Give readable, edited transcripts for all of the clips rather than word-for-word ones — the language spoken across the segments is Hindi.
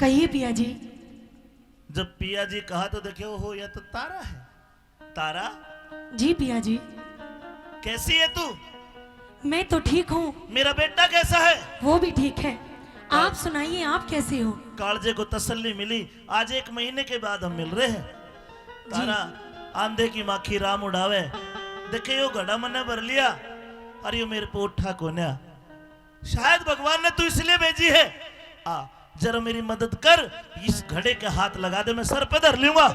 कहिए पिया जी। जब पिया जी कहा तो देखे हो यह तो तारा है। तारा जी पिया जी। कैसी है तू? मैं तो ठीक हूँ। मेरा बेटा कैसा है? वो भी ठीक है। आप सुनाइए, आप कैसे हो? कालजे को तसल्ली मिली, आज 1 महीने के बाद हम मिल रहे हैं। तारा आंधे की माखी राम उड़ावे, देखे यो घड़ा मने भर लिया, अरे यो मेरे पे उठा कोन्या, शायद भगवान ने तू इसलिए भेजी है। आ जरा मेरी मदद कर, इस घड़े के हाथ लगा दे, मैं सर पे धर लूंगा।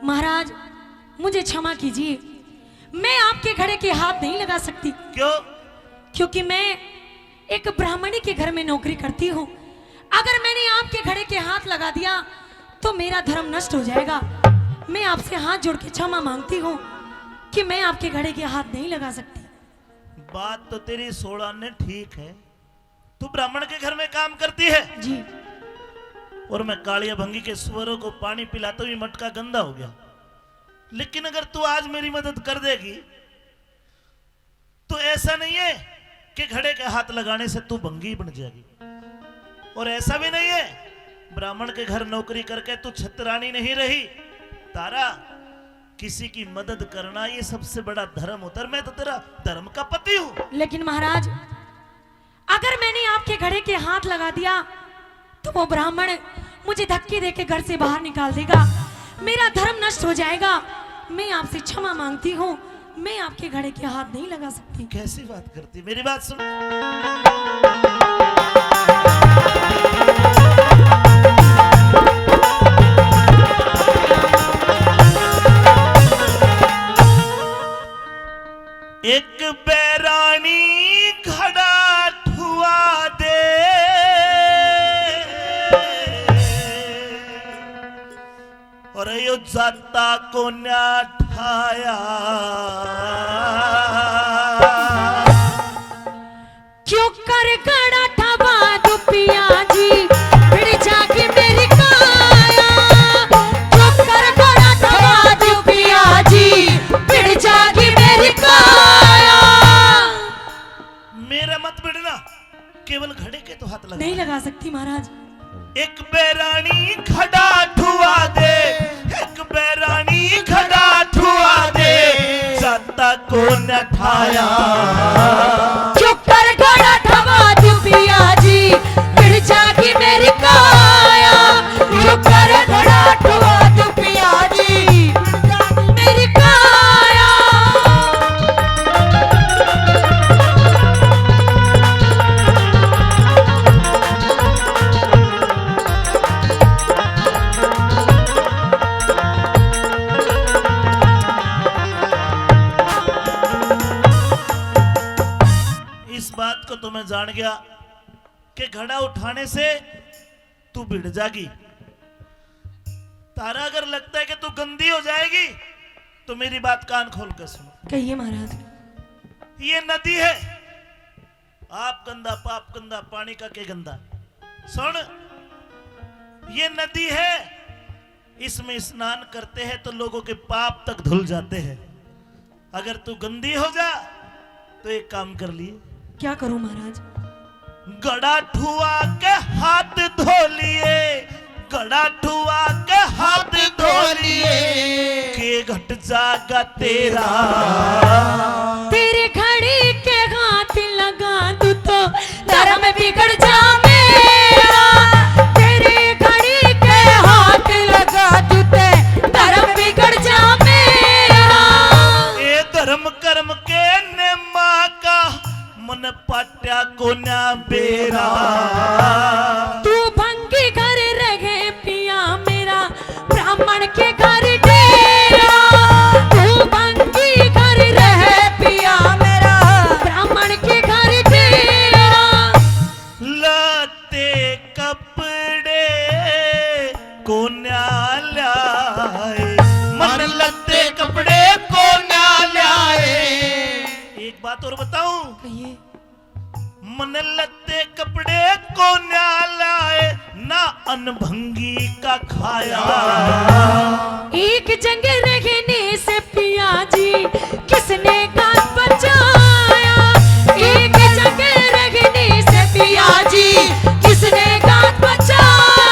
महाराज मुझे क्षमा कीजिए, मैं आपके घड़े के हाथ नहीं लगा सकती। क्यों? क्योंकि मैं एक ब्राह्मणी के घर में नौकरी करती हूँ। अगर मैंने आपके घड़े के हाथ लगा दिया तो मेरा धर्म नष्ट हो जाएगा। मैं आपसे हाथ जोड़ के क्षमा मांगती हूँ कि मैं आपके घड़े के हाथ नहीं लगा सकती। बात तो तेरी 16 ने ठीक है, तू ब्राह्मण के घर में काम करती है जी, और मैं कालिया भंगी के सुअरों को पानी पिलाता हुई मटका गंदा हो गया। लेकिन अगर तू आज मेरी मदद कर देगी तो ऐसा नहीं है कि घड़े के हाथ लगाने से तू भंगी बन जाएगी, और ऐसा भी नहीं है ब्राह्मण के घर नौकरी करके तू छतरानी नहीं रही। तारा, किसी की मदद करना ये सबसे बड़ा धर्म होता है। मैं तो तेरा धर्म का पति हूं। लेकिन महाराज अगर मैंने आपके घड़े के हाथ लगा दिया तो वो ब्राह्मण मुझे धक्के देके घर से बाहर निकाल देगा, मेरा धर्म नष्ट हो जाएगा। मैं आपसे क्षमा मांगती हूँ, मैं आपके घड़े के हाथ नहीं लगा सकती। कैसी बात करती, मेरी बात सुन। एक बैरानी घड़ा ठुआ दे, और यो जाता को न्या ठाया, क्यों कर घड़ा ठबा दो पिया जी, फिर जाके मेरी काया। क्यों कर घड़ा ठबा दो पिया जी, फिर जाके मेरी काया। मेरा मत बिड़ना, केवल घड़े के तो हाथ लगा। नहीं लगा सकती महाराज। एक बैरानी घड़ा ठुआ दे, एक बैरानी घड़ा ठुआ दे, जाता को न ठाया। क्यों कर घड़ा ठबा दो पिया जी, फिर जाके मेरी काया। क्यों कर घड़ा ठबा दो पिया जी, मेरी काया। इस बात को तो मैं जान गया कि घड़ा उठाने से तू भिड़ जागी। तारा, अगर लगता है कि तू गंदी हो जाएगी तो मेरी बात कान खोल कर सुन। कहिए महाराज। ये नदी है, आप गंदा पाप गंदा, पानी का के गंदा। सुन, ये नदी है, इसमें स्नान करते हैं तो लोगों के पाप तक धुल जाते हैं। अगर तू गंदी हो जा तो एक काम कर लिए। क्या करूं महाराज? गड़ा ठुआ के हाथ धो लिए, गड़ा ठुआ के हाथ धो लिए, के घट जागा तेरा। तेरे घड़ी के हाथ लगा दूं तो धर्म बिगड़ जा मेरा। तेरे घड़ी के हाथ लगा दूं तो धर्म बिगड़ जा मेरा। ए धर्म कर्म के नेमा का मन पाट्या को ना बेरा। तू भंगी घर रहे पिया मेरा, ब्राह्मण के घर डेरा। तू भंगी घर रहे पिया मेरा, ब्राह्मण के घर डेरा। लते कपड़े को न्या लाए, मन लते कपड़े को न्या लाए। एक बात और बताऊं, कहिए। मन लते कपड़े को न्या लाए, ना अनभंगी का खाया। एक जंग रहने से पिया जी किसने गात बचाया। एक जंग रहने से पिया जी किसने गात बचाया।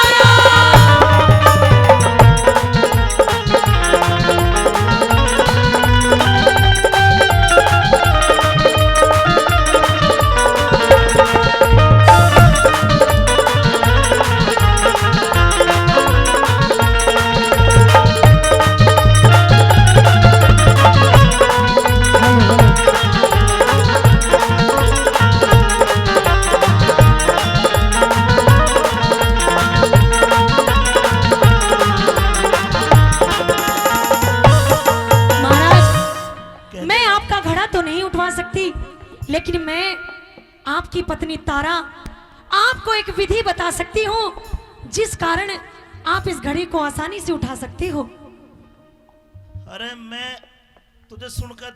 आपको एक विधि बता सकती हूँ जिस कारण आप इस घड़ी को आसानी से उठा सकते हो। अरे मैं तुझे सुनकर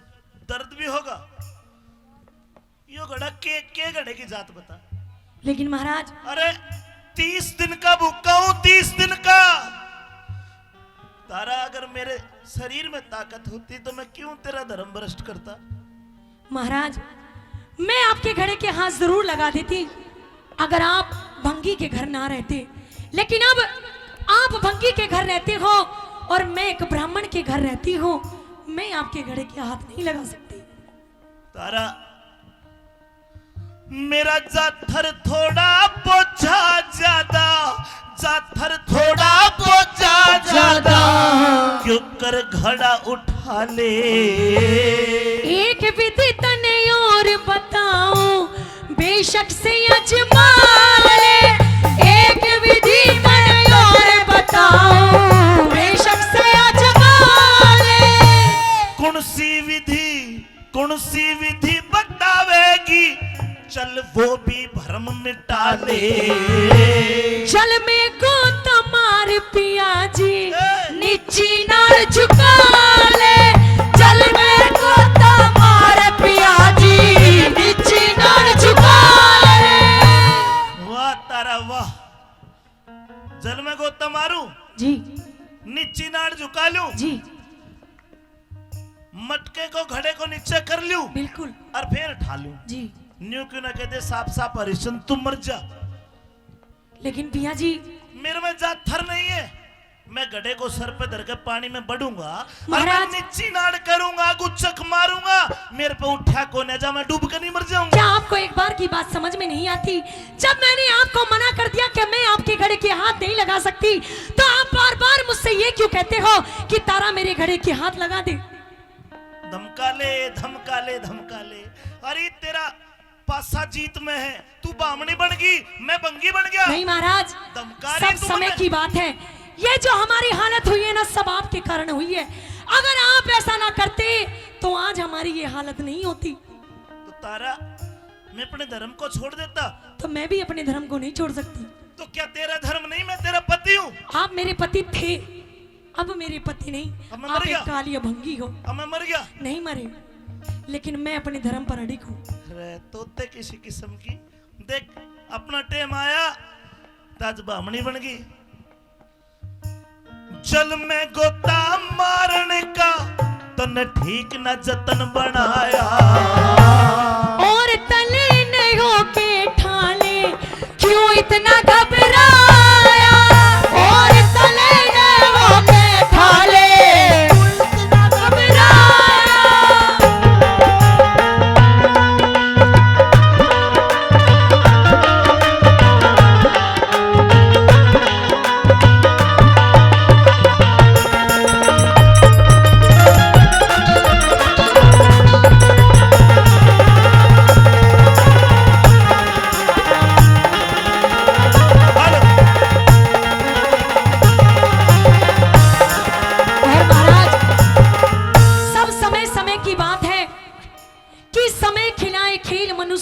दर्द भी होगा। यो घड़ा के घड़े की जात बता। लेकिन महाराज, अरे 30 दिन का भूखा हूं, 30 दिन का। तारा अगर मेरे शरीर में ताकत होती तो मैं क्यों तेरा धर्म भ्रष्ट करता। महाराज, मैं आपके घड़े के हाथ जरूर लगा देती अगर आप भंगी के घर ना रहते, लेकिन अब आप भंगी के घर रहते हो और मैं एक ब्राह्मण के घर रहती हूँ, मैं आपके घड़े के हाथ नहीं लगा सकती। तारा, मेरा जाथर थोड़ा बोझा ज्यादा, जाथर थोड़ा बोझा ज्यादा, क्यों कर घड़ा उठा ले। एक विधि तने और बताऊं, बेशक से अजमा ले। एक विधि तने और बताऊं, बेशक से अजमा ले। कौन सी विधि बतावेगी, चल वो भी भ्रम मिटा ले। चल में को तमार पिया जी, नीची नार झुका ले। चल में को तमार पिया जी, नीची नार झुका ले। वाह तारा वाह। जल में गोता मारू जी, नीची नाड़ झुका लूं जी, मटके को घड़े को नीचे कर लूं बिल्कुल और फिर उठा लूं। जी। न्यू क्यों ना कहते साफ साफ हरिश्चंद्र तुम मर जा। लेकिन पिया जी, मेरे में जात थर नहीं है। मैं गधे को सर पे धर के पानी में बढ़ूंगा और मैं महाराज, नीची नाड़ करूंगा, गुच्चक मारूंगा, मेरे पे उठा को न जा, मैं डूब कर नहीं मर जाऊंगा। क्या आपको एक बार की बात समझ में नहीं आती? जब मैंने आपको मना कर दिया कि मैं आपके घड़े के हाथ नहीं लगा सकती, तो आप बार बार मुझसे ये क्यों कहते हो कि तारा मेरे घड़े के हाथ लगा दे? धमका ले, धमका ले, धमका ले। अरे तेरा पासा जीत में है, तू बामणी बन गई, मैं बंगी बन गया। नहीं महाराज, धमका रही सब तू समय मुझे। की बात है। ये जो हमारी हालत हुई है ना, सब आपके कारण हुई है। अगर आप ऐसा ना करते तो आज हमारी ये हालत नहीं होती। तो तारा, मैं अपने धर्म को छोड़ देता। तो मैं भी अपने धर्म को नहीं छोड़ सकती। तो क्या तेरा धर्म नहीं, मैं तेरा पति हूँ। आप मेरे पति थे, अब मेरे पति नहीं। अब मैं आप मर गया। एक काली भंगी हो। अब मैं मर गया। नहीं मरे, लेकिन मैं अपने धर्म पर अडिग हूँ। अरे तोते किसी किस्म की। देख, अपना टेम आया, ताज बामणी बन गई। जल में गोता मारने का तने ठीक न जतन बनाया, और तले नहीं होके ठाले क्यों इतना घबराया। और तले नहीं होके ठाले इतना घबराया।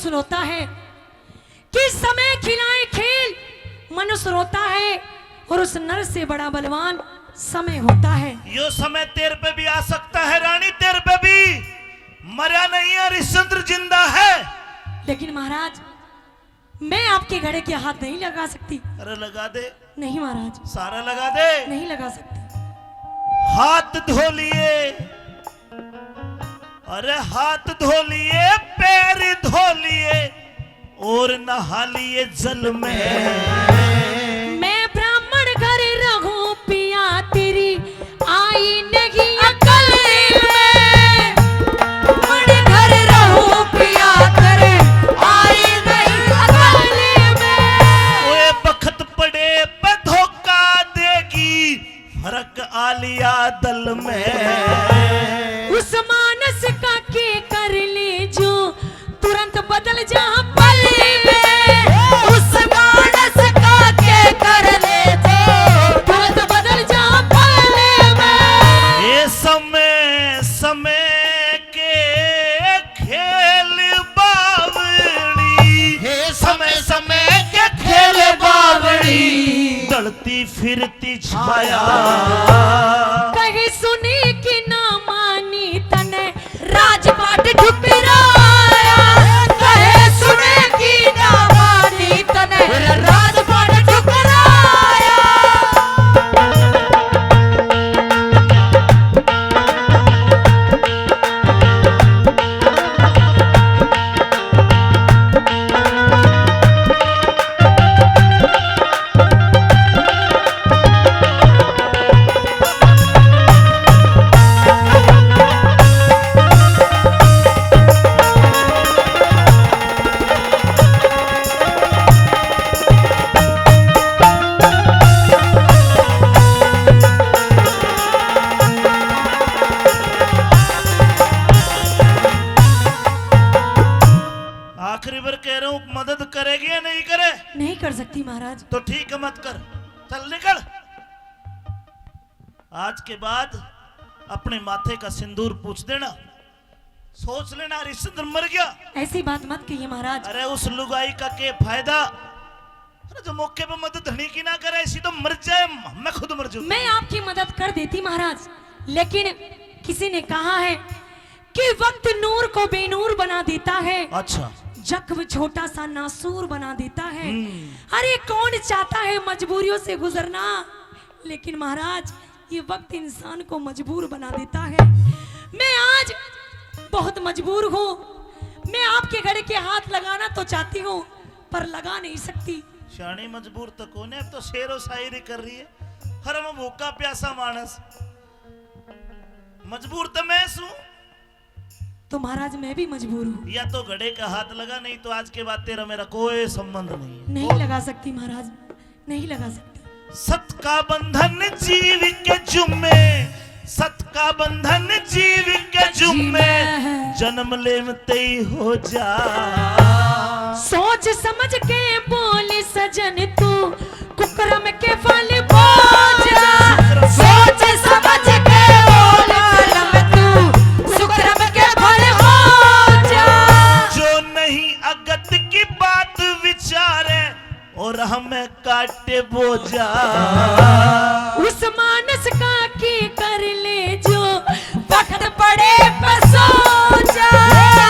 रोता है, किस समय खिलाए खेल मनुष्य रोता है, और उस नर से बड़ा बलवान समय होता है। यो समय तेरे पे भी आ सकता है रानी, तेरे पे भी। मरा नहीं है, हरिश्चंद्र जिंदा है। लेकिन महाराज, मैं आपके घड़े के हाथ नहीं लगा सकती। अरे लगा दे। नहीं महाराज, सारा लगा दे। नहीं लगा सकती। हाथ धो लिए, अरे हाथ धो लिए, पैर धो लिए और नहा लिए जल में। मैं ब्राह्मण घर रहूं पिया, तेरी आई नहीं अकल में। ब्राह्मण घर रहूं पिया, तेरे आई नहीं अकल में। ओए बखत पड़े पे धोखा देगी, फर्क आ लिया दल में। उस मानस का के कर ले जो तुरंत बदल जा पल में। उस मानस का चलती फिरती छाया। कहीं सुनी कि ना मानी तने राजपाट ठुकराया। कहीं सुने कि ना मानी तने राजपाट ठुकराया। आखिरी बार कह रहा हूं, मदद करेगी या नहीं करे? नहीं कर सकती महाराज। तो ठीक है, मत कर, चल निकल। आज के बाद अपने माथे का सिंदूर पूछ देना, सोच लेना हरिश्चंद्र मर गया। ऐसी बात मत कहिए महाराज। अरे उस लुगाई का के फायदा? अरे जो मौके पे मदद धनी की ना करे, ऐसी तो मर जाए, मैं खुद मर जाऊं। मैं आपकी मदद कर देती महाराज, लेकिन किसी ने कहा है कि वक्त नूर को बेनूर बना देता है, अच्छा, जख्म छोटा सा नासूर बना देता है। अरे कौन चाहता है मजबूरियों से गुजरना, लेकिन महाराज ये वक्त इंसान को मजबूर बना देता है। मैं आज बहुत मजबूर हूँ। मैं आपके गले के हाथ लगाना तो चाहती हूँ, पर लगा नहीं सकती। शानी मजबूर तो कौन है, अब तो शेरो शायरी कर रही है। हर मैं भूखा प्यासा मानस, मजबूर तो मैं हूं। तो महाराज मैं भी मजबूर हूँ। या तो घड़े का हाथ लगा, नहीं तो आज के बाद तेरा मेरा कोई संबंध नहीं है। नहीं लगा सकती महाराज, नहीं लगा सकती। सत का बंधन जीव के जुम्मे, सत का बंधन जीव के जुम्मे, जन्म लेते ही हो जा। सोच समझ के बोले सजन तू, कुकरम के फल बोझ जा। सोच समझ के बोले कलम तू, सुकरम के फल हो जा। जो नहीं अगत की बात विचारे और हमें काटे बोझा। उस मानस का की कर ले जो वक्त पड़े पसो जा।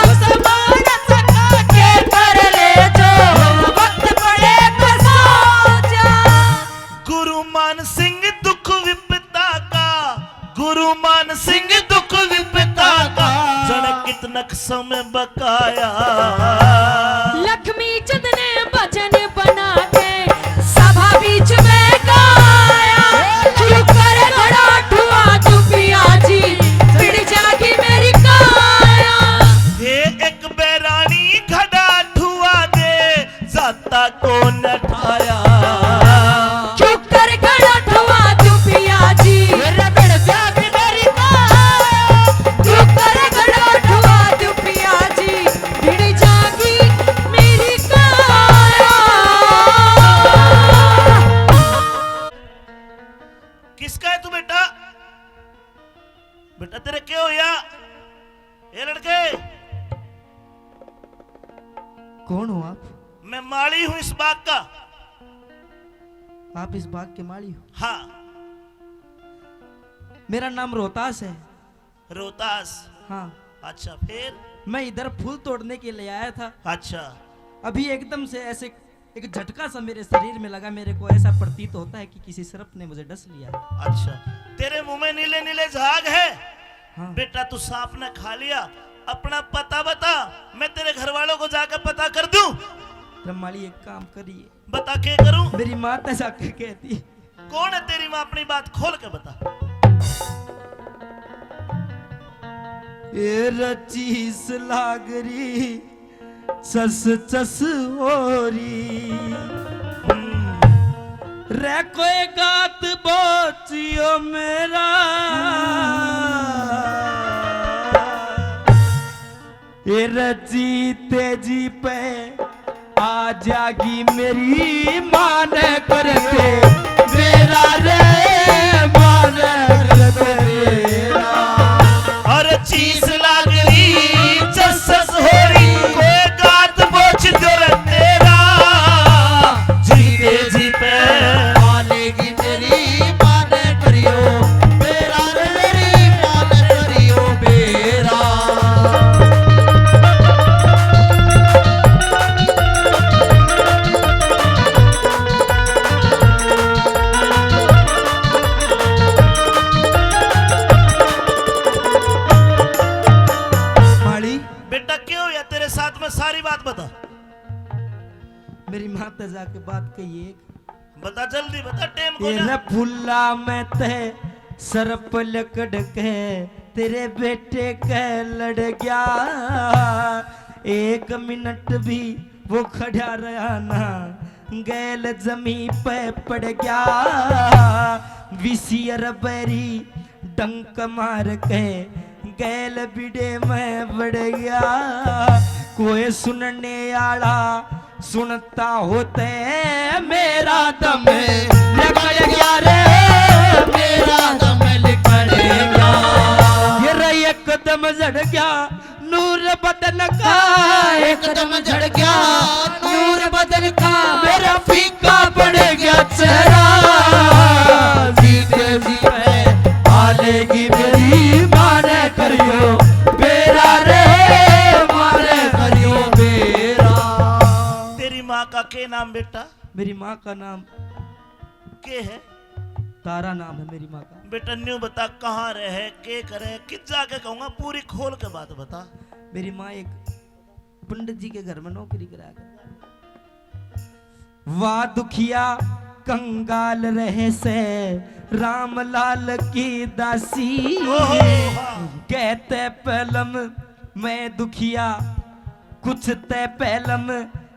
उस मानस का के कर ले जो वक्त पड़े पसो जा। गुरु मान सिंह दुख विपता का, गुरु मान सिंह दुख विपता का, जन कितनक समय बकाया। लक्ष्मी चंद ने भजन बना के सभा बीच में गाया। चुप कर घड़ा ठुआ तू पिया जी, पिड़ जागी मेरी काया। हे एक बैरानी घड़ा ठुआ दे, जाता को न ठाया। चुप कर घड़ा ठुआ तू पिया जी, पिड़ जागी मेरी काया। चुप कर घड़ा ठुआ तू पिया जी, पिड़ जागी मेरी काया। किसका है तू बेटा? बेटा तेरे क्या हो या? ये लड़के, कौन हो आप? मैं माली हूं इस बाग का। आप इस बाग के माली हो? हाँ। मेरा नाम रोहतास है। रोहतास? हाँ। अच्छा, फिर? मैं इधर फूल तोड़ने के लिए आया था। अच्छा। अभी एकदम से ऐसे एक झटका सा मेरे शरीर में लगा। मेरे को ऐसा प्रतीत होता है कि किसी सर्प ने मुझे डस लिया है। अच्छा, तेरे मुंह में नीले नीले झाग है? हाँ। बेटा तू सांप ने खा लिया। अपना पता बता, मैं तेरे घर वालों को जाकर पता कर दूं। ब्रह्माली एक काम करिए। बता, क्या करूं? मेरी माँ ऐसा कहती है। कौन है तेरी माँ? अपनी बात खोल के बता। ये रचीस लागरी चस चस होरी, रे कोई गात बोचियो मेरा। ये रची तेजी पे आ जागी मेरी मान करते मेरा रे, मान करते मेरा। और चीज लागरी चस चस होरी, कोई गात बोच दो रे तेरा। जीते जी पे आने लगा के बात कही एक बता जल्दी बता, टेम को तेरे जा। फुल्ला में ते सरप लकड़ के तेरे बेटे के लड़ गया, 1 मिनट भी वो खड़ा रहा ना, गैल जमी पे पड़ गया, विसियर बैरी डंक मार के गैल बिड़े में बढ़ गया, कोई सुनने आला सुनता होते मेरा दम निकल गया रे, मेरा दम निकल गया, ये रे एकदम झड़ गया नूर बदन का, एकदम झड़ गया नूर बदन का, मेरा फीका पड़ गया चेहरा, जीते जी में आलेगी मेरी माने करियो बेरा रे, माने करियो बेरा। तेरी माँ का के नाम बेटा? मेरी माँ का नाम के है? तारा नाम है मेरी माँ का। बेटा न्यू बता, कहाँ रहे, के करे, किस जाके कहूंगा, पूरी खोल के बात बता। मेरी माँ एक पंडित जी के घर में नौकरी करा कर, वाह दुखिया कंगाल रहे से राम लाल की दासी, कहते पहलम मैं दुखिया कुछ ते पहलम,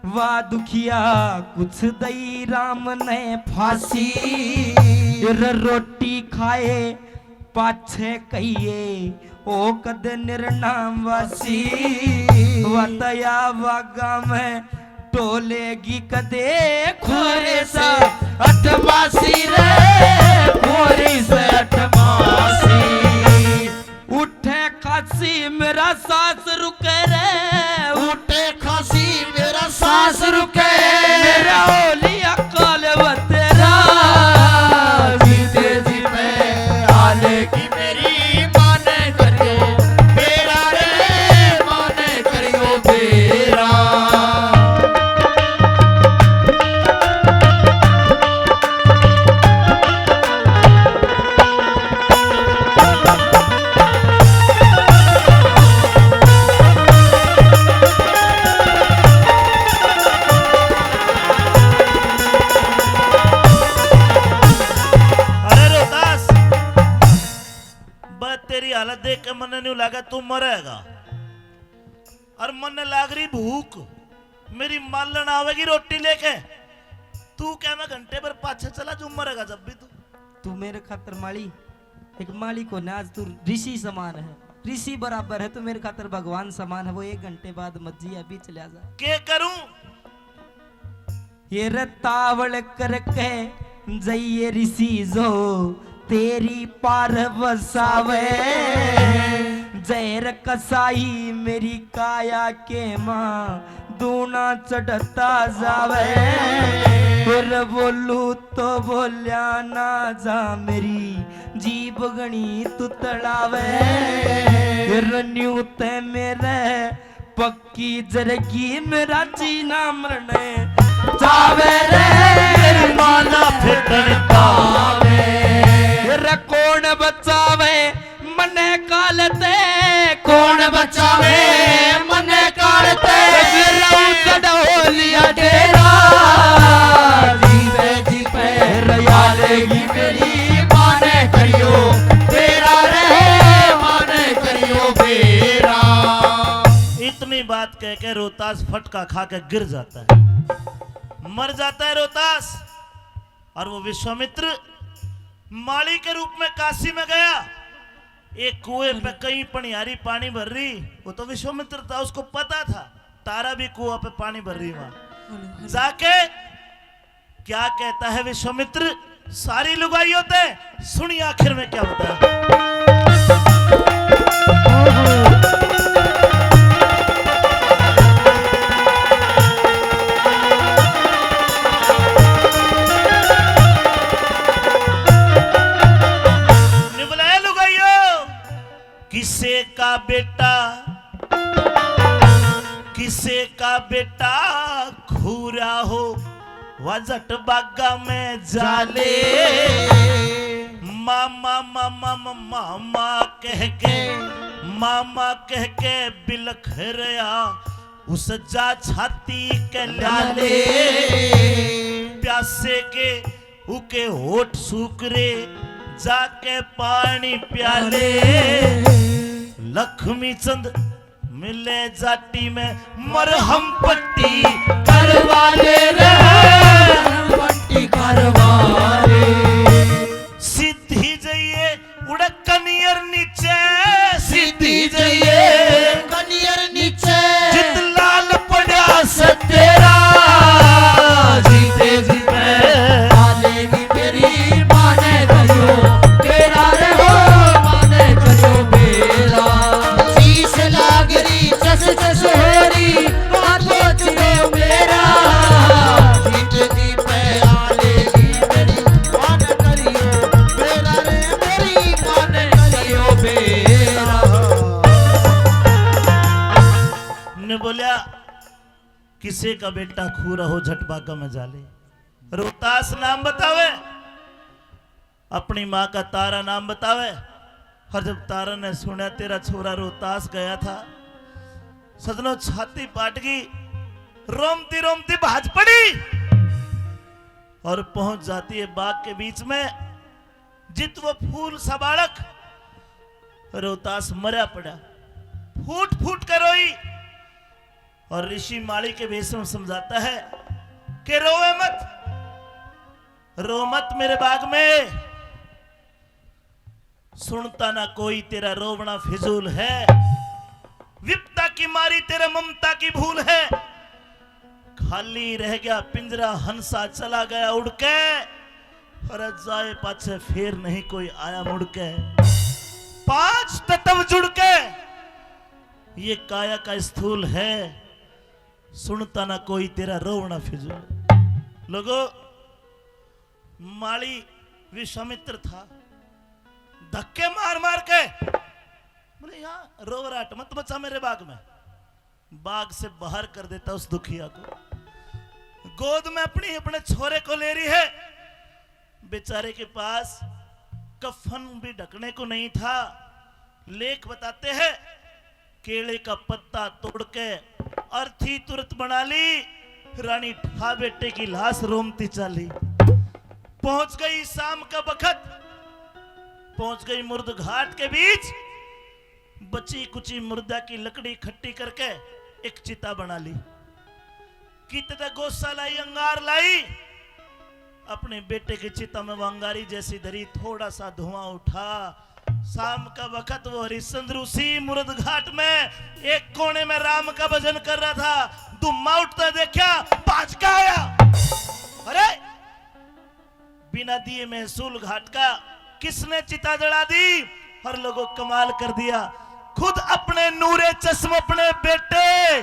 वाह दुखिया कुछ दई राम ने फांसी, रोटी खाए पाछे कहिए ओ कद निर्नाम वासी, वतया वागा में टोलेगी कदे खोरे सा अठमासी रे, खोरी से अठमासी, उठे खासी मेरा सांस रुके रे, उठे खासी मेरा सांस रुके, मेरा ओलिया काल तेरा, जीते जी में आले की मेरी माने करियो बेरा रे, माने करियो बेरा। तेरी हालत देख के मन नहीं लगा तू मरेगा, और मन लाग रही भूख, मेरी मालन आवेगी रोटी लेके, तू क्या मैं घंटे पर पाछे चला जो मरेगा जब भी तू मेरे खातर माली एक माली को ना, आज तू ऋषि समान है, ऋषि बराबर है, तू मेरे खातर भगवान समान है, वो 1 घंटे बाद मज्जी अभी चले जा। के करूं ये रतावल करके जइए ऋषि जो तेरी पार बसावे, जहर कसाई मेरी काया के माँ दूना चढ़ता जावे, फिर बोलू तो बोलिया ना जा मेरी जीभ गणी तू तड़ावे, फिर न्यू ते मेरे पक्की जरगी मेरा जीना मरने जावे रे, माना फिटन पावे, कौन बचावे मने कालते, कौन बचावे मने कालते, लिया डेरा, जीवे जी पे रयालेगी मेरी माने करियो बेरा रे, माने करियो बेरा। इतनी बात कह के रोहतास फटका खा के गिर जाता है, मर जाता है रोहतास, और वो विश्वामित्र माली के रूप में काशी में गया, एक कुएं पे कहीं पनियारी पानी भर रही, वो तो विश्वामित्र था, उसको पता था तारा भी कुआं पे पानी भर रही, वहां जाके क्या कहता है विश्वामित्र, सारी लुगाई होते, सुनिए आखिर में क्या होता है। किसे का बेटा, किसे का बेटा खूरा हो, वजट बागा में जाले, मामा मामा मामा कह के, मामा कह के बिलख रहा, उस जा छाती के लाले प्यासे के उके होठ सूकरे जाके पानी प्याले लक्ष्मी चंद मिले जाटी में मरहम पट्टी करवाले रे पट्टी करवाले सीधी जाइए उड़क कनियर नीचे सीधी जाइए कनियर नीचे जित लाल पड़ा से तेरा जीते जीते आलेगी मेरी माने करियो तेरा रे हो माने करियो मेरा शीश लागरी चस चस होरी बातों चियो मेरा जीते जीते आलेगी मेरी माने करियो मेरा रे मेरी माने करियो मेरा ने बोलिया किसे का बेटा खू रहो झटबागा में जाले रोहतास नाम बतावे अपनी माँ का तारा नाम बतावे और जब तारा ने सुना तेरा छोरा रोहतास गया था सजनों छाती पाट गई रोमती रोमती भाज पड़ी और पहुंच जाती है बाग के बीच में जित वो फूल सा बालक रोहतास मरा पड़ा फूट फूट कर रोई और ऋषि माली के भेष में समझाता है कि रोवे मत रो मत मेरे बाग में सुनता ना कोई तेरा रोवना फिजूल है विपता की मारी तेरा ममता की भूल है खाली रह गया पिंजरा हंसा चला गया उड़ के और जाए पाछे फिर नहीं कोई आया मुड़ के 5 तत्व जुड़ के ये काया का स्थूल है सुनता ना कोई तेरा रोवना फिजूल लोगों माली विश्वामित्र था धक्के मार मार के बोले यहाँ रोवराट मत मचा मेरे बाग में बाग से बाहर कर देता उस दुखिया को गोद में अपने छोरे को ले रही है बेचारे के पास कफन भी ढकने को नहीं था लेख बताते हैं केले का पत्ता तोड़ के अर्थी तुरंत बना ली रानी ठा बेटे की लाश रोमती चाली पहुंच गई शाम का वक्त पहुंच गई मुर्द घाट के बीच बची कुची मुर्दा की लकड़ी इकट्ठी करके एक चिता बना ली कितना गोसा लाई अंगार लाई अपने बेटे की चिता में वो अंगारी जैसी धरी थोड़ा सा धुआं उठा शाम का वक्त वो हरिश्चंद्र उसी मुर्द घाट में एक कोने में राम का भजन कर रहा था धुम्मा उठता देखा पांच का आया अरे बिना दिए महसूल घाट का किसने चिता जला दी हर लोगों कमाल कर दिया खुद अपने नूरे चश्म अपने बेटे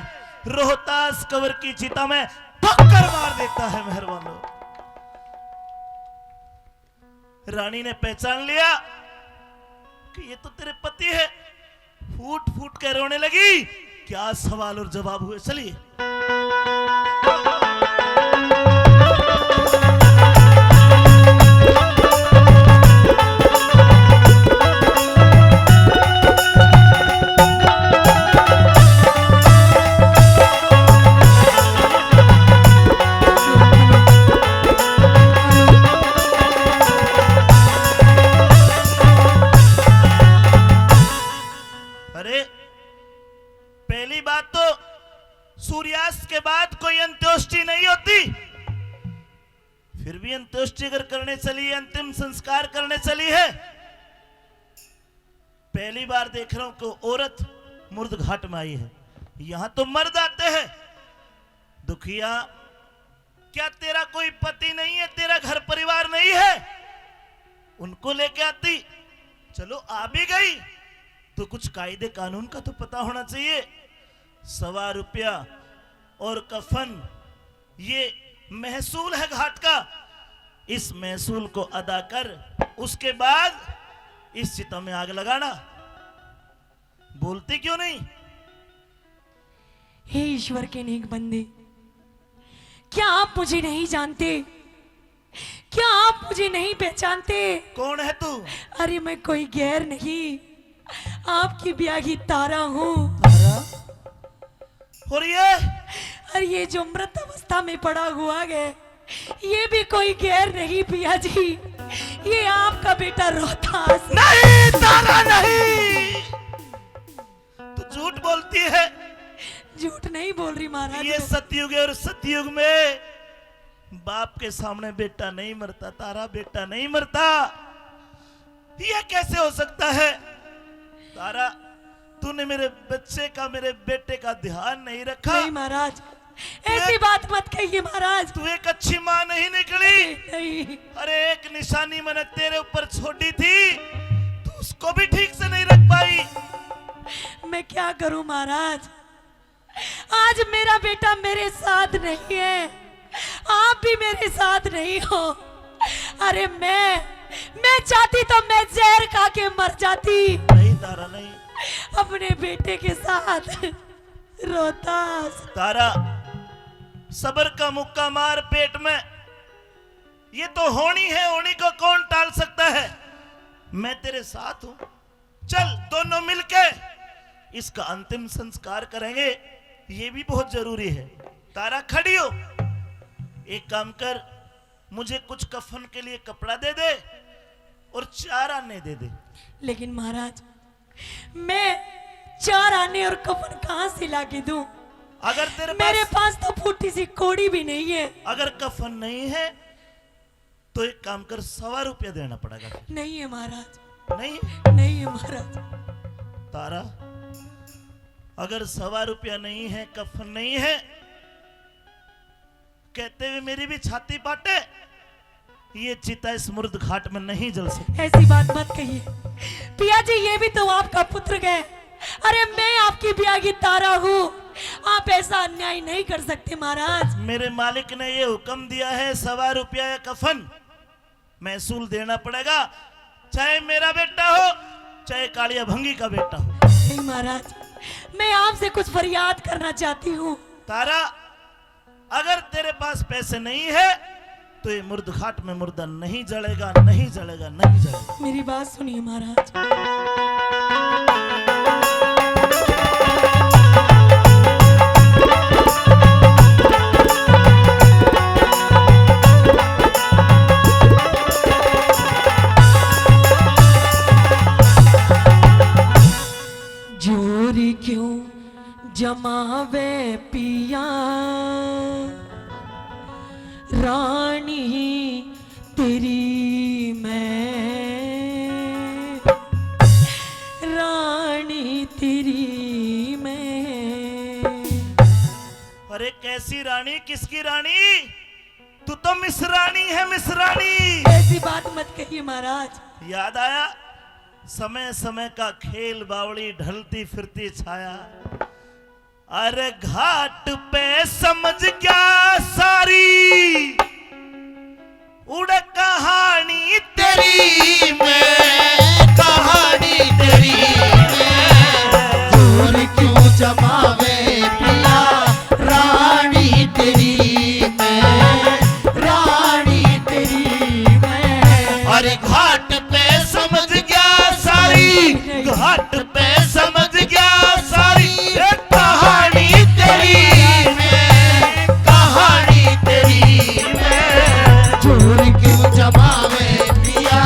रोहतास कंवर की चिता में ठक्कर मार देता है मेहरबानों रानी ने पहचान लिया कि ये तो तेरे पति है फूट फूट कर रोने लगी क्या सवाल और जवाब हुए चलिए पहली बात तो सूर्यास्त के बाद कोई अंत्येष्टि नहीं होती फिर भी अंत्येष्टि अगर करने चली अंतिम संस्कार करने चली है पहली बार देख रहा हूं कि औरत मुर्द घाट में आई है यहां तो मर्द आते हैं दुखिया क्या तेरा कोई पति नहीं है तेरा घर परिवार नहीं है उनको लेके आती चलो आ भी गई तो कुछ कायदे कानून का तो पता होना चाहिए ₹1.25 रुपया और कफन ये महसूल है घाट का इस महसूल को अदा कर उसके बाद इस चिता में आग लगाना बोलती क्यों नहीं हे ईश्वर के नेक बंदे क्या आप मुझे नहीं जानते क्या आप मुझे नहीं पहचानते कौन है तू अरे मैं कोई गैर नहीं आपकी ब्याही तारा हूँ और ये जो मृत अवस्था में पड़ा हुआ है, ये भी कोई गैर नहीं पिया जी, ये आपका बेटा रोहतास। नहीं तारा नहीं, तू झूठ बोलती है। झूठ नहीं बोल रही महाराज। ये सतयुग है और सतयुग में बाप के सामने बेटा नहीं मरता तारा, बेटा नहीं मरता। ये कैसे हो सकता है तारा? तूने मेरे बच्चे का, मेरे बेटे का ध्यान नहीं रखा। नहीं महाराज, ऐसी बात मत कहिए महाराज। तू एक अच्छी माँ नहीं निकली। नहीं। अरे एक निशानी मैंने तेरे ऊपर छोड़ी थी, तू उसको भी ठीक से नहीं रख पाई। मैं क्या करूं महाराज, आज मेरा बेटा मेरे साथ नहीं है, आप भी मेरे साथ नहीं हो। अरे मैं चाहती तो मैं जहर खा के मर जाती। नहीं तारा नहीं, अपने बेटे के साथ। रोहतास तारा, सबर का मुक्का मार पेट में, ये तो होनी है, होनी को कौन टाल सकता है। मैं तेरे साथ हूं, चल दोनों मिलके इसका अंतिम संस्कार करेंगे, ये भी बहुत जरूरी है। तारा खड़ी हो, एक काम कर, मुझे कुछ कफन के लिए कपड़ा दे दे और 4 आने दे दे। लेकिन महाराज, मैं 4 आने और कफन कहां से लाके दूं? अगर तेरे मेरे पास तो फूटी सी कोड़ी भी नहीं है। अगर कफन नहीं है तो एक काम कर, 125 रुपया देना पड़ेगा। नहीं है महाराज। नहीं? नहीं है महाराज। तारा, अगर 125 रुपया नहीं है, कफन नहीं है, कहते हुए मेरी भी छाती पाटे, ये चिता इस मुर्द घाट में नहीं जल सकती। ऐसी बात मत कहिए पिया जी, ये भी तो आपका पुत्र है। अरे मैं आपकी ब्याही तारा हूँ, आप ऐसा अन्याय नहीं कर सकते महाराज। मेरे मालिक ने ये हुक्म दिया है, 125 रुपया या कफन महसूल देना पड़ेगा, चाहे मेरा बेटा हो चाहे कालिया भंगी का बेटा हो। नहीं महाराज, मैं आपसे कुछ फरियाद करना चाहती हूँ। तारा, अगर तेरे पास पैसे नहीं है तो ये मुर्द घाट में मुर्दा नहीं जलेगा, नहीं जलेगा, नहीं जलेगा। मेरी बात सुनिए महाराज। जोरी क्यों जमावे पिया, रानी तेरी मैं, रानी तेरी मैं। अरे कैसी रानी, किसकी रानी? तू तो मिसरानी है, मिसरानी। ऐसी बात मत कहिए महाराज। याद आया समय समय का खेल, बावड़ी ढलती फिरती छाया। अरे घाट पे समझ क्या सारी, उड़ कहानी तेरी मैं, कहानी तेरी मैं। जोर क्यों जमावे पिया, रानी तेरी मैं, रानी तेरी मैं। अरे घाट पे समझ गया सारी, घाट पे समझ गया सारी, कहानी तेरी मैं, कहानी तेरी मैं। जोर क्यों जमावे पिया,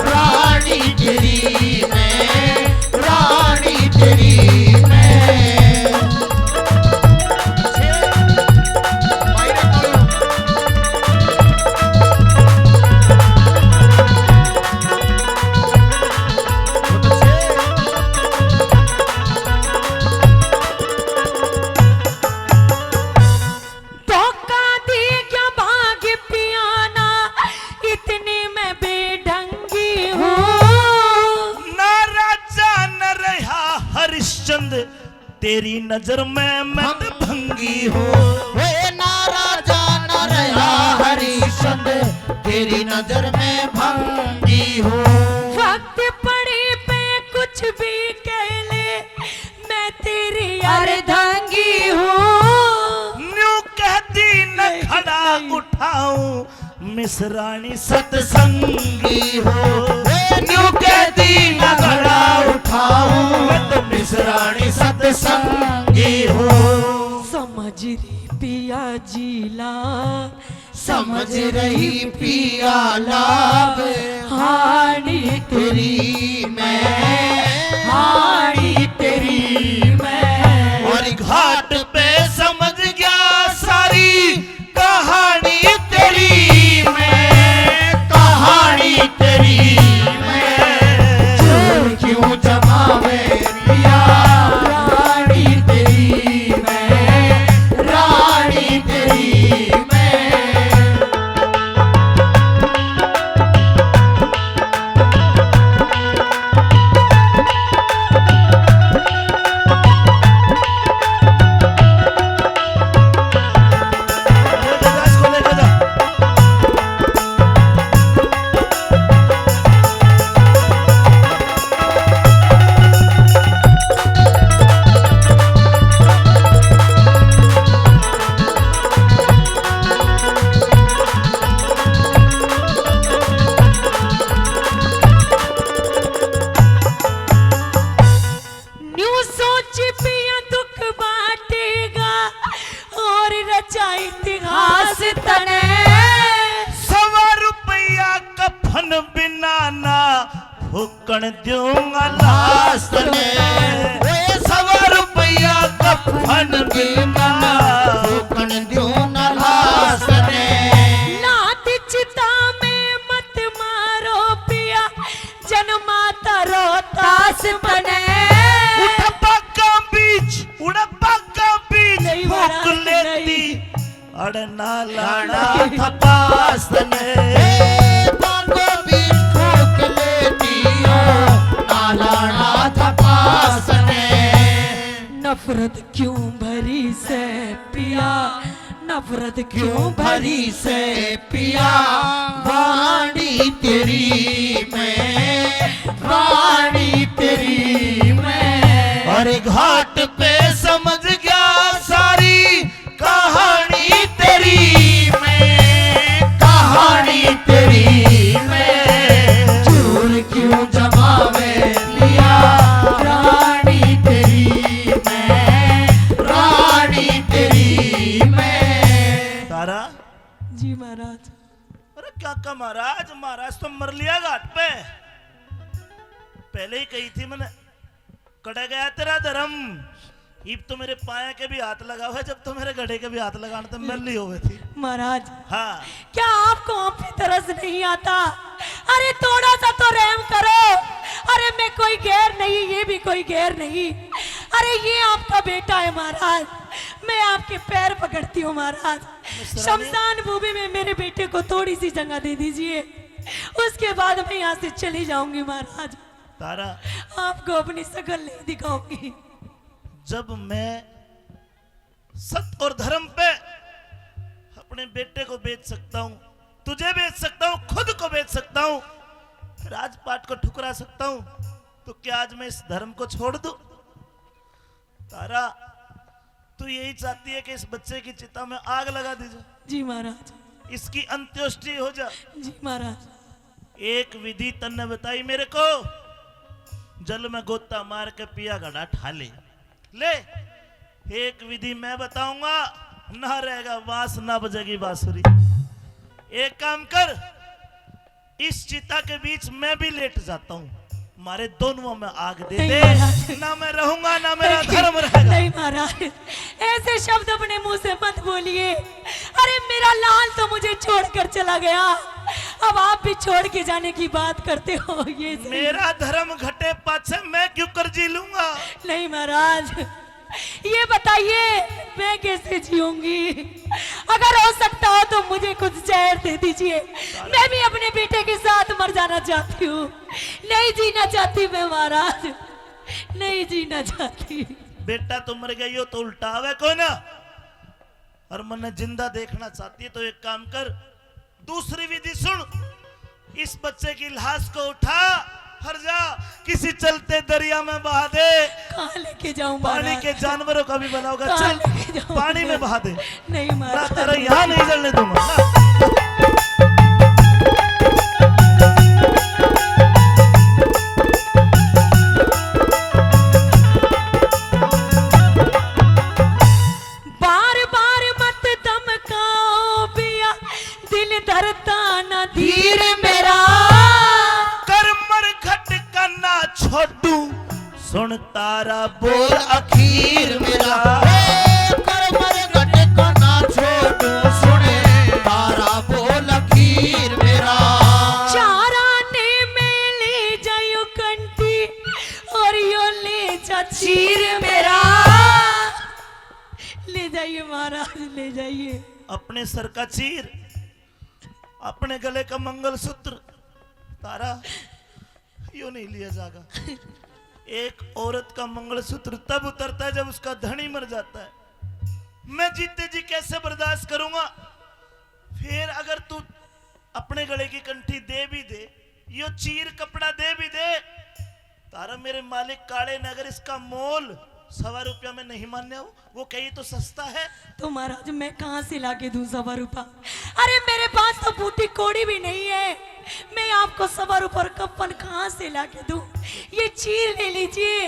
रानी तेरी मैं, रानी तेरी मैं। धोखा दी क्या भाग पियाना, इतनी मैं बेढंगी हूँ। ना राजा न रहा हरिश्चंद्र, तेरी नजर में मैं भंगी हूँ। वे ना राजा न रहा हरिश्चंद्र, तेरी नजर में भंगी हो। वक्त पड़े पे कुछ भी कह ले, मैं तेरी अर्धांगी हूँ। न्यू कहती न खड़ा उठाऊं, मिसरानी सतसंगी हो। न्यू कहती न खड़ा उठाऊं, मैं तो मिसरानी सतसंगी हो। पिया जीला समझ रही पिया लाभ हानि तेरी हानि तेरी मैं और घाट पे समझ गया सारी कहानी तेरी मैं, कहानी तेरी मैं। चोर क्यों जमावे पिया रानी तेरी मैं, रानी तेरी मैं। लेके जा इसको, लेके जा। न्यू सोच पिया दुख बांटेगा और रचा इतिहास तने 100 रुपया कफन बिना ना फूकण दूंगा लाश तने। तने। 100 रुपया कफन बिना फूकण द्यों न लाश तने। लात चिता में मत मारो पिया जन्माता रोतास बने उड़प्पा का बीज नहीं फूक महाराज, लेती नहीं। अड़ना लाना लाना थपास तने। तांगो बीच ठोक लेती हो नालाना थपास ने। नफरत क्यों भरी से पिया नफरत क्यों भरी भरी से पिया वाणी तेरी मैं, वाणी तेरी मैं। और घाट पे समझ गया सारी कहानी तेरी मैं, कहानी तेरी मैं। चोर क्यों जमावे लिया रानी तेरी मैं, रानी तेरी मैं। तारा, जी महाराज अरे क्या का महाराज, महाराज तो मर लिया घाट पे। पहले ही कही थी मैंने, कड़ा गया तेरा धर्म। इब तो मेरे पाया के भी हाथ लगा हुआ है, जब तो मेरे गधे के भी हाथ लगाने तो मर ली हुई थी। महाराज हाँ, क्या आपको आप पे तरस नहीं आता? अरे थोड़ा सा तो रहम करो। अरे मैं कोई गैर नहीं, ये भी कोई गैर नहीं। अरे ये आपका बेटा है महाराज, मैं आपके पैर पकड़ती हूँ महाराज। शमशान भूमि में मेरे बेटे को थोड़ी सी जगह दे दीजिए, उसके बाद मैं यहाँ से चली जाऊंगी महाराज। तारा, आपको अपनी शकल नहीं दिखाऊंगी। जब मैं सत्य और धर्म पे अपने बेटे को बेच सकता हूँ, तुझे बेच सकता हूँ, खुद को बेच सकता हूँ, राजपाट को ठुकरा सकता हूँ, तो क्या आज मैं इस धर्म को छोड़ दूं? तारा, तू यही चाहती है कि इस बच्चे की चिता में आग लगा दी जाए, जी महाराज, इसकी अंत्येष्टि हो जाए। जी महाराज। एक विधि तन्ने बताई मेरे को, जल में गोता मार के पिया घड़ा ठाले ले। एक विधि मैं बताऊंगा, ना रहेगा बांस ना बजेगी बांसुरी। एक काम कर, इस चिता के बीच मैं भी लेट जाता हूँ, हमारे दोनों में आग दे नहीं दे, महाराज। ना मैं रहूंगा ना मेरा धर्म रहेगा। नहीं महाराज, ऐसे शब्द अपने मुंह से मत बोलिए। अरे मेरा लाल तो मुझे छोड़कर चला गया, अब आप भी छोड़ के जाने की बात करते हो, ये सही। मेरा धर्म घटे पाछे मैं क्यों कर जी लूंगा? नहीं महाराज, ये बताइए मैं कैसे जीऊंगी? अगर हो सकता हो तो मुझे कुछ जहर दे दीजिए, मैं भी अपने बेटे के साथ मर जाना चाहती हूँ। नहीं जीना चाहती मैं महाराज, नहीं जीना चाहती। बेटा तो मर गई हो तो उल्टावे को ना, और मन जिंदा देखना चाहती है तो एक काम कर, दूसरी विधि सुन। इस बच्चे की लाश को उठा, हर जा किसी चलते दरिया में बहा दे। कहाँ लेके जाऊं पानी महाराज? के जानवरों का भी बनाओगा, कहाँ चल लेके जाऊं? पानी में बहा दे। नहीं ना महाराज, तेरा यहाँ नहीं जलने दूंगा ना। बार बार मत सुन तारा बोल बोल अखीर मेरा कर मरगट को ना छोड़ू सुने तारा बोल अखीर मेरा चाराने में ले जायो कंठी और यो ले जा चीर मेरा। ले जाइए महाराज, ले जाइए। अपने सर का चीर, अपने गले का मंगलसूत्र तारा यूं नहीं लिया जाएगा। एक औरत का मंगलसूत्र तब उतरता है जब उसका धनी मर जाता है। मैं जीते जी कैसे बर्दाश्त करूंगा? फिर अगर तू अपने गले की कंठी दे भी दे, यो चीर कपड़ा दे भी दे, तारा मेरे मालिक काले ने अगर इसका मोल 1.25 रुपया में नहीं मान्य हो, वो कहीं तो सस्ता है। तो महाराज मैं कहाँ से लाके दूं 1.25 रुपया? अरे मेरे पास तो बूटी कोड़ी भी नहीं है, मैं आपको 1.25 रुपया कफन कहाँ से लाके दूं? ये चीर ले लीजिए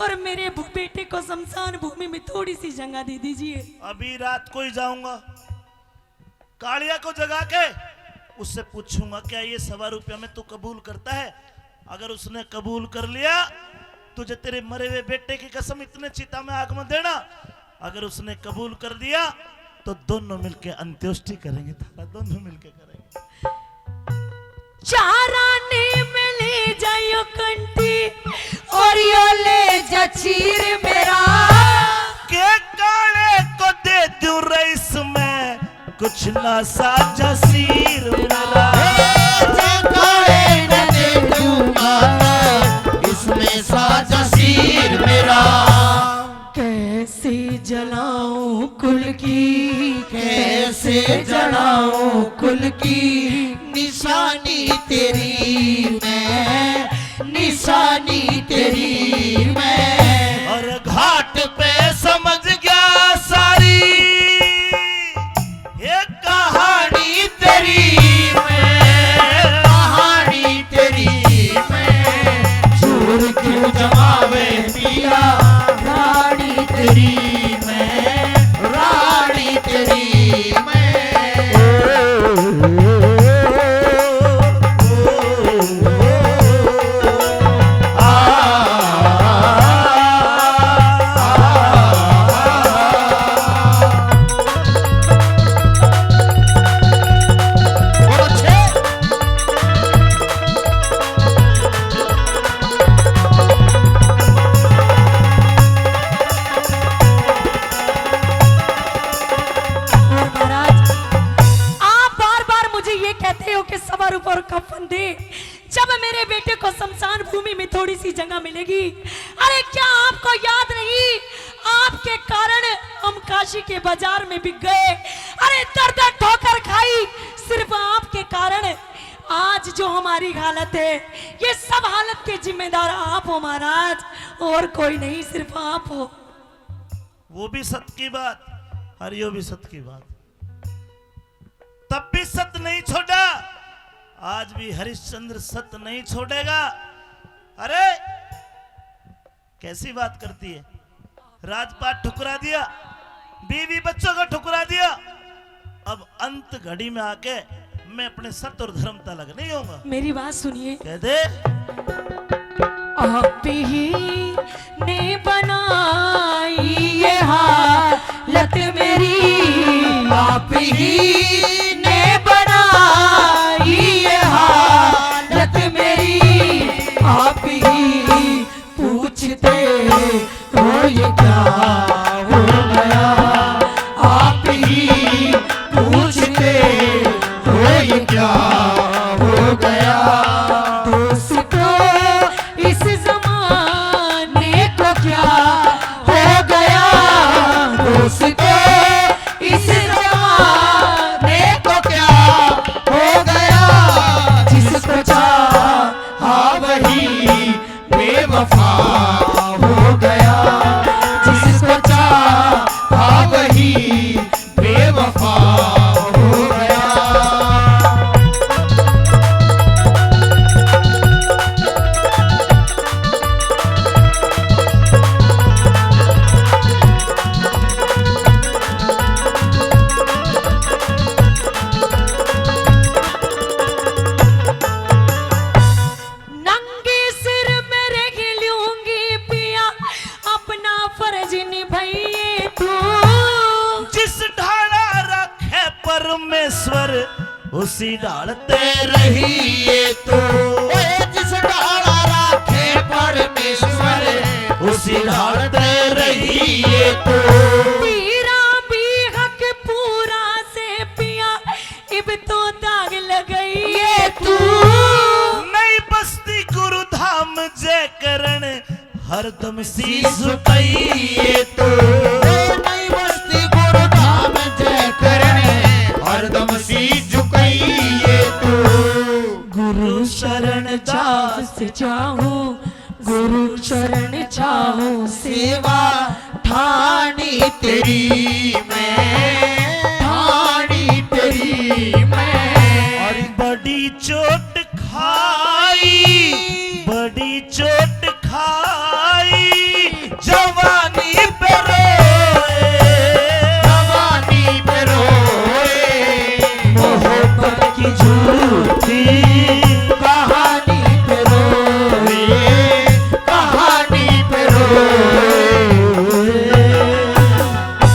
और मेरे बेटे को शमशान भूमि में थोड़ी सी जगह दे दीजिए। अभी रात को ही जाऊंगा, कालिया को जगा के उससे पूछूंगा क्या ये 1.25 रुपया में तू कबूल करता है? अगर उसने कबूल कर लिया, तुझे तेरे मरे हुए बेटे की कसम इतने चिता में आग में देना। अगर उसने कबूल कर दिया तो दोनों मिलके अंत्येष्टि करेंगे तारा, दोनों मिलके करेंगे। चाराने में ले जाइयो कंठी और यो ले जा चीर मेरा। के काले को दे दूं रईस में कुछ ना साजा सीर मेरा। काले न दे दूंगा इसमें साजा सीर मेरा। कैसे जलाऊं कुल की, कैसे जलाऊं कुल की निशानी तेरी मैं, निशानी तेरी मैं। और घाट पे समझ गया सारी ये कहानी तेरी मैं, कहानी तेरी मैं। झूर क्यों जमावे पिया रानी तेरी मैं, रानी तेरी मैं। कफन दे जब मेरे बेटे को शमशान भूमि में थोड़ी सी जगह मिलेगी। अरे क्या आपको याद नहीं, आपके कारण हम काशी के बाजार में बिक गए। अरे दर दर ठोकर खाई सिर्फ आपके कारण। आज जो हमारी हालत है, ये सब हालत के जिम्मेदार आप हो महाराज, और कोई नहीं, सिर्फ आप हो। वो भी सत्य की बात, हरियो भी सत्य की बात। तब भी सत्य नहीं छोड़ा, आज भी हरिश्चंद्र सत्य नहीं छोड़ेगा। अरे कैसी बात करती है, राजपाट ठुकरा दिया, बीवी बच्चों को ठुकरा दिया, अब अंत घड़ी में आके मैं अपने सत्य और धर्म तलक नहीं होगा। मेरी बात सुनिए। कह दे आप ही ने बनाई ये हालत मेरी, आप ही ने बनाई ये हालत मेरी। आप ही पूछते हो ये क्या हो गया, आप ही पूछते हो ये क्या हो गया। दोस्तों इस जमाने को क्या हो गया, दोस्तों इस जमाने को क्या हो गया। जिसको चाहा वही बेवफा हो गया, जिसको चाहा वही बेवफा हो गया। उसी ढालते रहिए तू ओए जिस डाला राखे परमेश्वर उसी ढालते रहिए तू तेरा भी हक पूरा से पिया इब तो दाग लगाइए तू नई बस्ती गुरु धाम जय करण हरदम शीश झुकाइए तू नई बस्ती गुरु धाम जय करने हरदम शीश झुकाइए तू गुरु शरण दास चाहूं गुरु शरण चाहूं सेवा ठानी तेरी मैं ठानी तेरी मैं और बड़ी चोट खाई बड़ी चोट खाई जवानी पे रोए जवानी पे रोए मोहब्बत की झूठी कहानी पे रोए कहानी पे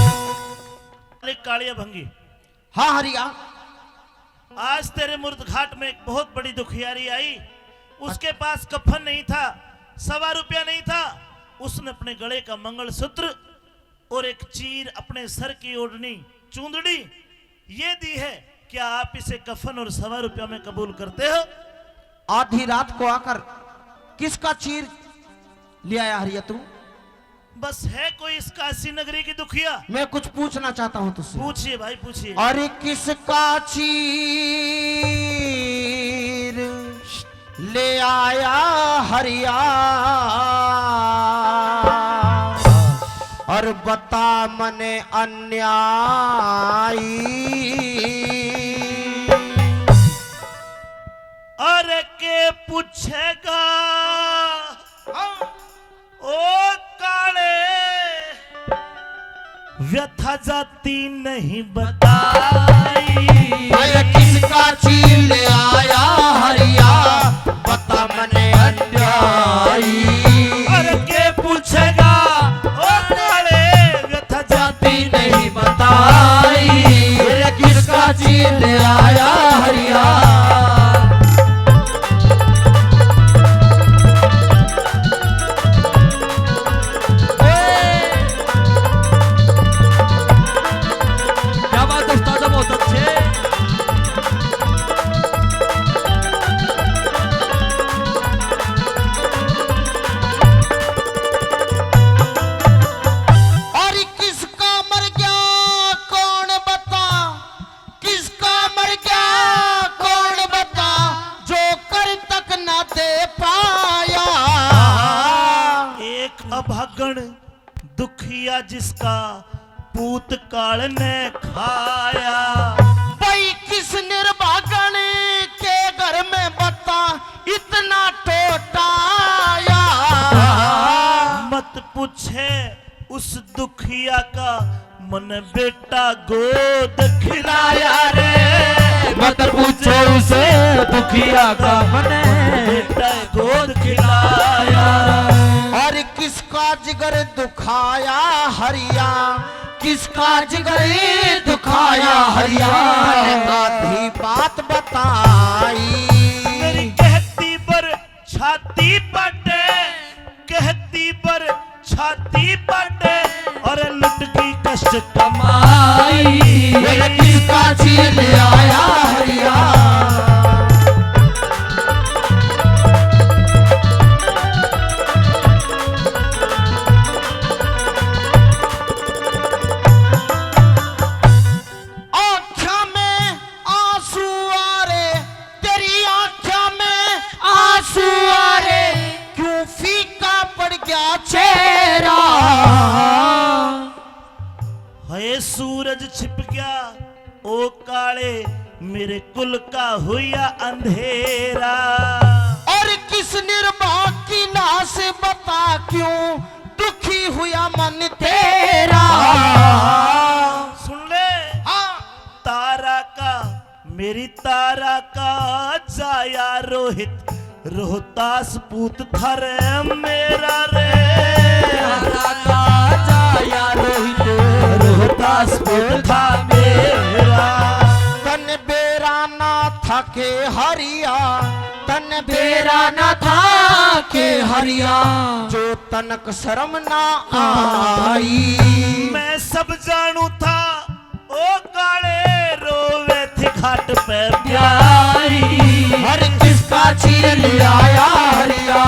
रोए कालिया भंगी हाँ हरिया आज तेरे मुर्द घाट में एक बहुत बड़ी दुखियारी आई उसके पास कफन नहीं था 1.25 रुपया नहीं था उसने अपने गले का मंगलसूत्र और एक चीर अपने सर की ओढ़नी चूंदड़ी ये दी है क्या आप इसे कफन और 1.25 रुपया में कबूल करते हो आधी रात को आकर किसका चीर ले आया हरिया तू बस है कोई इस काशी नगरी की दुखिया मैं कुछ पूछना चाहता हूँ तुझसे पूछिए भाई पूछिए अरे किसका चीर ले आया हरिया और बता मने अन्यायी अरे के पूछेगा ओ काले व्यथा जाती नहीं बताई अरे किसका चीर ले आया हरिया बता मने अन्यायी अरे के पूछेगा ओ काले व्यथा जाती नहीं बताई अरे किसका चीर ले आया हरिया क्या बात है उस्ताद, बहुत अच्छे। और किसका मर गया कौन बता किसका मर गया कौन बता जो कर तक ना दे पाया एक अभागण दुखिया जिसका पूत काल ने खाया भाई किस निर्भागण के घर में बता इतना टोटाया मत पूछे उस दुखिया का मन बेटा गोद खिलाया रे मत पूछो उसे दुखिया का मने बेटा गोद खिलाया और किसका जिगर दुखाया हरिया किसका जिगर दुखाया हरिया आधी बात बताई मेरी कहती पर छाती पटे कहती पर छाती पटे और लुट की कष्ट कमाई मेरे किसका चीर ले आया हरिया आँखों में आंसू आ रे तेरी आँखों में आंसू आ रे क्यों फीका पड़ गया चेहरा है सूरज छिप गया ओ काले मेरे कुल का हुआ अंधेरा और किस निर्भाग की नास बता क्यों दुखी हुआ मन तेरा सुन ले हाँ तारा का मेरी तारा का जाया रोहित रोहतास पूत था रे मेरा रे रोहतास पूत था मेरा तन बेरा ना था के हरिया तन तेरा न था के हरिया जो तनक शर्म ना आई। मैं सब जानू था ओ काले रोवे थे घाट पे प्यारी हर किसका चीर ले आया हरिया।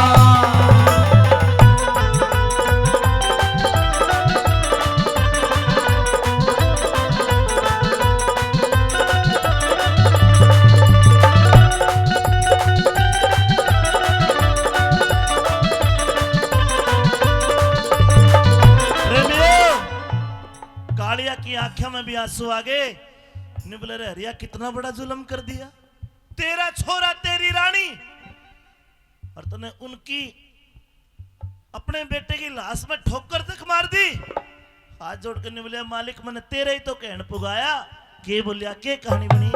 कालिया की आंखों में भी आंसू आ गए। निबले रे हरिया कितना बड़ा जुल्म कर दिया, तेरा छोरा तेरी रानी और तूने उनकी अपने बेटे की लाश में ठोकर तक मार दी। हाथ जोड़ कर निबले मालिक मैंने तेरे ही तो कहन पुगाया। के बोलिया के कहानी बनी।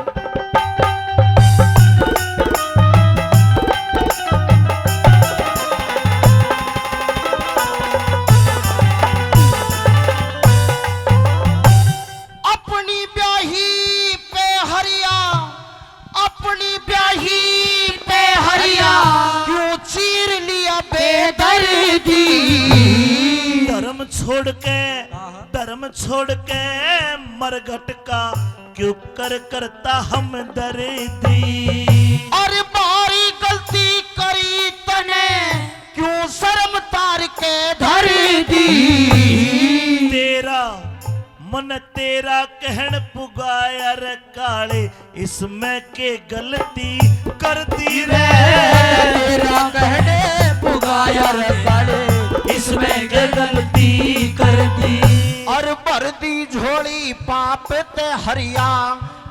धर्म छोड़ के मरघट का क्यों करता हम दर्दी। अरे बारी गलती करी तने क्यों शर्म तार के धर दी। तेरा मन तेरा कहन पुगाया रे काले इसमें के गलती कर दी रे। तेरा कहने पुगाया रे काले इसमें के गलती कर दी। और भर दी झोली पाप ते हरिया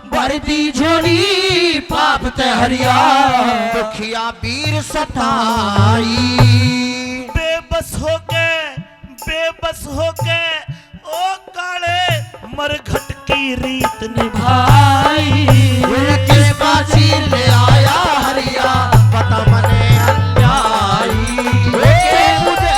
भर दी झोली पाप ते हरिया दुखिया वीर सताई। बेबस होके ओ काले मरघट की रीत निभाई। किसका चीर ले आया हरिया पता मने अन्यायी। मुझे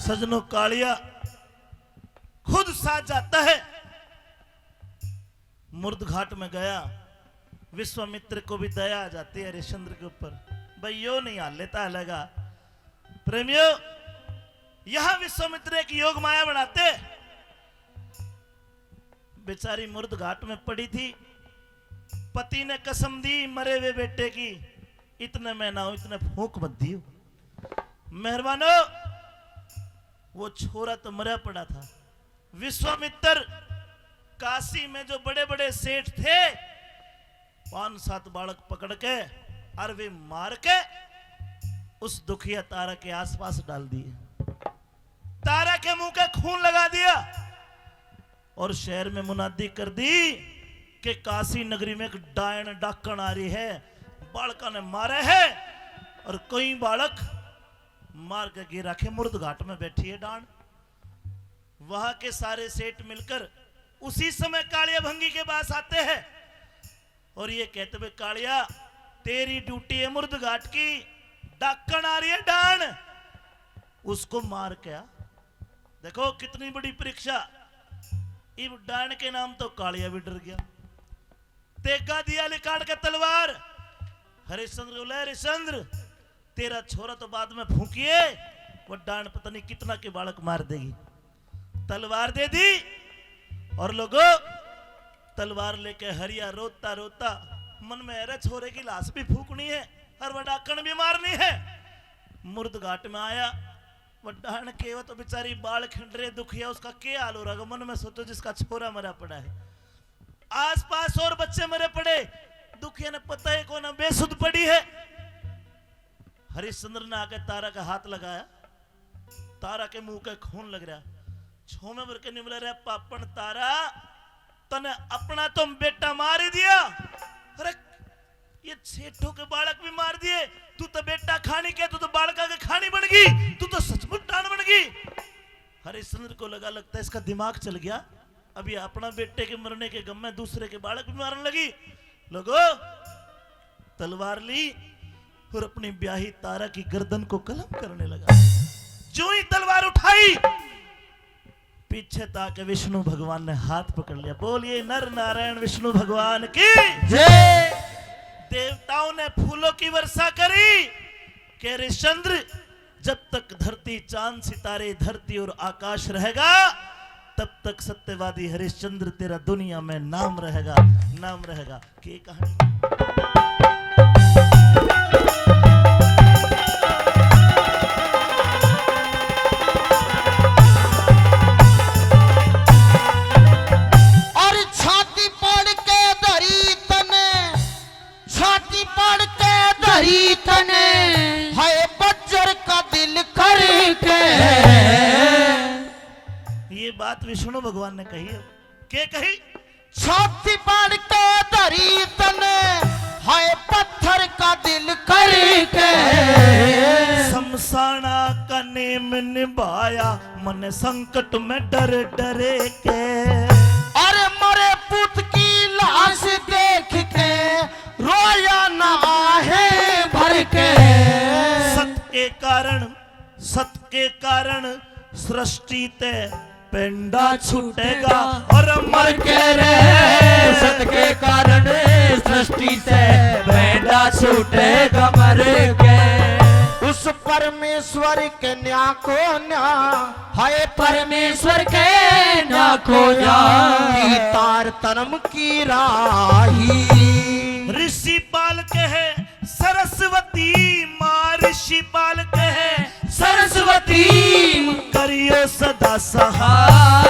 सजनों कालिया खुद साथ जाता है। मुर्द घाट में गया, विश्वामित्र को भी दया आ जाती है हरिश्चंद्र के ऊपर। भाई यो नहीं हाल लेता लगा प्रेमियों, यहां विश्वामित्र एक योग माया बनाते। बेचारी मुर्द घाट में पड़ी थी, पति ने कसम दी मरे हुए बेटे की, इतने में ना हो इतने फूंक मत दियो। मेहरबानो वो छोरा तो मरा पड़ा था। विश्वामित्र काशी में जो बड़े बड़े सेठ थे 5-7 बालक पकड़ के और वे मार के उस दुखिया तारा के आसपास डाल दिए। तारा के मुंह का खून लगा दिया और शहर में मुनादी कर दी कि काशी नगरी में एक डायन डाकण आ रही है, बालका ने मारे है और कई बालक मार के गिरा के मुर्द घाट में बैठी है डांड। वहां के सारे सेठ मिलकर उसी समय कालिया भंगी के पास आते हैं और ये कहते हुए कालिया तेरी ड्यूटी है मुर्द घाट की, डाकण आ रही है डांड, उसको मार क्या। देखो कितनी बड़ी परीक्षा। इब डांड के नाम तो कालिया भी डर गया, तेगा दिया लिकाड़ के तलवार। हरिश्चंद्र बोले हरिश्चंद्र तेरा छोरा तो बाद में फूंकिए, वो डांड पता नहीं कितना के बालक मार देगी। तलवार दे दी और लोगों तलवार लेके हरिया रोता रोता मन में अरे छोरे की लाश भी फूकनी है और वह डाकण भी मारनी है। मुर्द घाट में आया, वह डांड के वो तो बेचारी बाल खिंडरे दुखिया, उसका क्या हाल हो रहा है। मन में सोचो जिसका छोरा मरा पड़ा है, आसपास और बच्चे मरे पड़े, दुखिया ने पता है कौन बेसुध पड़ी है। हरिश्चंद्र ने आके तारा का हाथ लगाया, तारा के मुंह का खून लग रहा। छोमे भर के निमले रहे पापन तारा तने अपना तुम बेटा मार ही दिया। अरे ये सेठों के बालक भी मार दिए, तू तो बेटा खानी के, तू तो बालका के खानी बन गई, तू तो सचमुच डांड बन गई। हरिश्चंद्र को लगता है इसका दिमाग चल गया, अभी अपना बेटे के मरने के गम में दूसरे के बालक भी मारने लगी। लोगो तलवार ली और अपनी ब्याही तारा की गर्दन को कलम करने लगा। जो ही तलवार उठाई, पीछे ताके विष्णु भगवान ने हाथ पकड़ लिया। बोलिए नर नारायण विष्णु भगवान की जय। देवताओं ने फूलों की वर्षा करी कि हरिश्चंद्र, जब तक धरती चांद सितारे धरती और आकाश रहेगा, तब तक सत्यवादी हरिश्चंद्र तेरा दुनिया में नाम रहेगा, नाम रहेगा। की कहानी और छाती पड़ के धरी तने, छाती पड़ के धरी तने, है बज्जर का दिल करके। ये बात विष्णु भगवान ने कही है। के कही? छाती पड़ के धरी तने, है पत्थर का दिल करके। शमशाना का नेम निभाया, मन संकट में डर डरे के। अरे मरे पुत की लाश देख के रोया ना आहे भर के। सत के कारण सृष्टि ते पेंडा छूटेगा और मर के रे। सत के कारण सृष्टि से पेंडा छूटेगा मर के। उस परमेश्वर के न्या को न्या, हाय परमेश्वर के ना खोजा, की तार तनम की राही। ऋषि पाल के है सरस्वती माँ, ऋषि पाल के है सरस्वती करियो सदा सहाय।